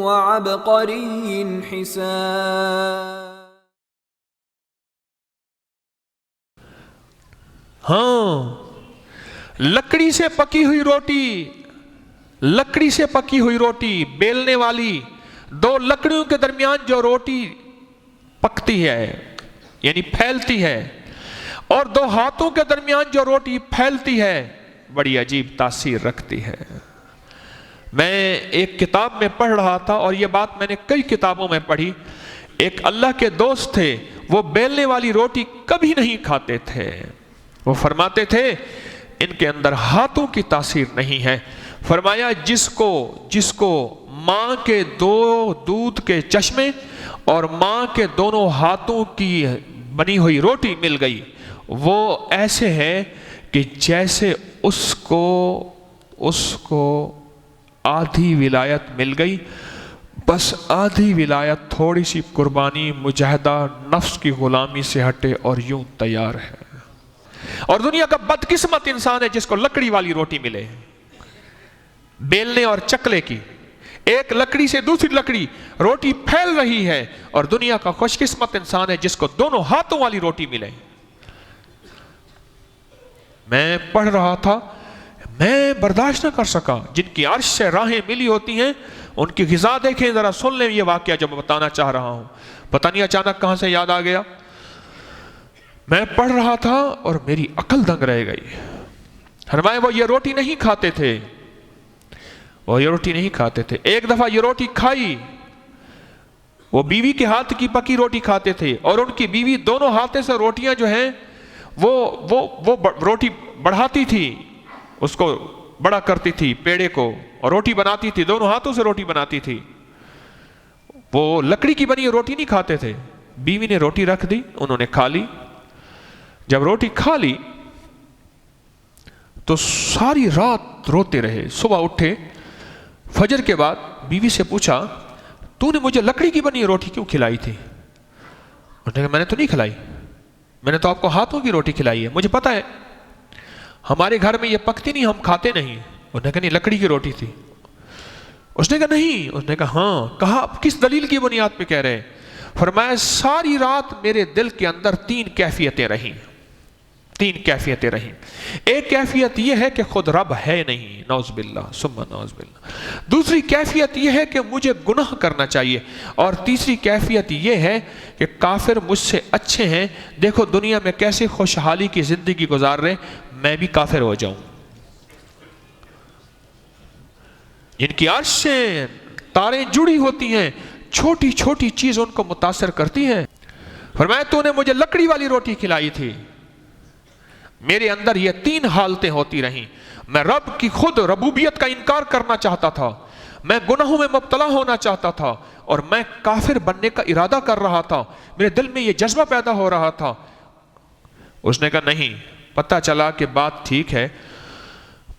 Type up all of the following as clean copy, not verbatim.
وعبقري حسان. ہاں، لکڑی سے پکی ہوئی روٹی، لکڑی سے پکی ہوئی روٹی بیلنے والی، دو لکڑیوں کے درمیان جو روٹی پکتی ہے یعنی پھیلتی ہے، اور دو ہاتھوں کے درمیان جو روٹی پھیلتی ہے، بڑی عجیب تاثیر رکھتی ہے. میں ایک کتاب میں پڑھ رہا تھا، اور یہ بات میں نے کئی کتابوں میں پڑھی. ایک اللہ کے دوست تھے، وہ بیلنے والی روٹی کبھی نہیں کھاتے تھے. وہ فرماتے تھے ان کے اندر ہاتھوں کی تاثیر نہیں ہے. فرمایا جس کو ماں کے دو دودھ کے چشمے اور ماں کے دونوں ہاتھوں کی بنی ہوئی روٹی مل گئی، وہ ایسے ہے کہ جیسے اس کو آدھی ولایت مل گئی. بس آدھی ولایت، تھوڑی سی قربانی، مجاہدہ، نفس کی غلامی سے ہٹے اور یوں تیار ہے. اور دنیا کا بدقسمت انسان ہے جس کو لکڑی والی روٹی ملے، بیلنے اور چکلے کی. ایک لکڑی سے دوسری لکڑی روٹی پھیل رہی ہے، اور دنیا کا خوش قسمت انسان ہے جس کو دونوں ہاتھوں والی روٹی ملے. میں پڑھ رہا تھا، میں برداشت نہ کر سکا. جن کی عرش سے راہیں ملی ہوتی ہیں ان کی غذا دیکھیں، ذرا سن لیں یہ واقعہ جو میں بتانا چاہ رہا ہوں. پتہ نہیں اچانک کہاں سے یاد آ گیا. میں پڑھ رہا تھا اور میری عقل دنگ رہ گئی. فرمایا وہ یہ روٹی نہیں کھاتے تھے، وہ یہ روٹی نہیں کھاتے تھے. ایک دفعہ یہ روٹی کھائی. وہ بیوی کے ہاتھ کی پکی روٹی کھاتے تھے، اور ان کی بیوی دونوں ہاتھوں سے روٹیاں جو ہیں وہ روٹی بڑھاتی تھی، اس کو بڑا کرتی تھی پیڑے کو، اور روٹی بناتی تھی، دونوں ہاتھوں سے روٹی بناتی تھی. وہ لکڑی کی بنی روٹی نہیں کھاتے تھے. بیوی نے روٹی رکھ دی، انہوں نے کھا لی. جب روٹی کھا لی تو ساری رات روتے رہے. صبح اٹھے فجر کے بعد، بیوی سے پوچھا تو نے مجھے لکڑی کی بنی روٹی کیوں کھلائی تھی؟ انہوں نے کہا میں نے تو نہیں کھلائی، میں نے تو آپ کو ہاتھوں کی روٹی کھلائی ہے، مجھے پتا ہے ہمارے گھر میں یہ پکتی نہیں، ہم کھاتے نہیں. انہوں نے کہا نہیں لکڑی کی روٹی تھی. اس نے کہا نہیں. اس نے کہا ہاں. کہا کس دلیل کی بنیاد پہ کہہ رہے؟ فرمایا ساری رات میرے دل کے اندر تین کیفیتیں رہیں. ایک کیفیت یہ ہے کہ خود رب ہے نہیں، نعوذ باللہ ثم نعوذ باللہ. دوسری کیفیت یہ ہے کہ مجھے گناہ کرنا چاہیے. اور تیسری کیفیت یہ ہے کہ کافر مجھ سے اچھے ہیں، دیکھو دنیا میں کیسے خوشحالی کی زندگی گزار رہے، میں بھی کافر ہو جاؤں. جن کی عرش سے تاریں جڑی ہوتی ہیں، چھوٹی چھوٹی چیز ان کو متاثر کرتی ہے. فرمایا تو نے مجھے لکڑی والی روٹی کھلائی تھی. میرے اندر یہ تین حالتیں ہوتی رہیں. میں رب کی خود ربوبیت کا انکار کرنا چاہتا تھا، میں گناہوں میں مبتلا ہونا چاہتا تھا، اور میں کافر بننے کا ارادہ کر رہا تھا. میرے دل میں یہ جذبہ پیدا ہو رہا تھا. اس نے کہا نہیں. پتہ چلا کہ بات ٹھیک ہے.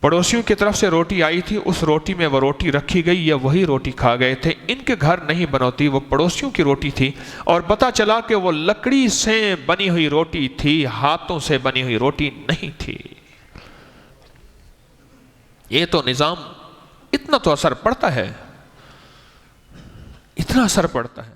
پڑوسیوں کی طرف سے روٹی آئی تھی، اس روٹی میں وہ روٹی رکھی گئی، یا وہی روٹی کھا گئے تھے. ان کے گھر نہیں بنوتی، وہ پڑوسیوں کی روٹی تھی. اور پتہ چلا کہ وہ لکڑی سے بنی ہوئی روٹی تھی، ہاتھوں سے بنی ہوئی روٹی نہیں تھی. یہ تو نظام، اتنا تو اثر پڑتا ہے، اتنا اثر پڑتا ہے.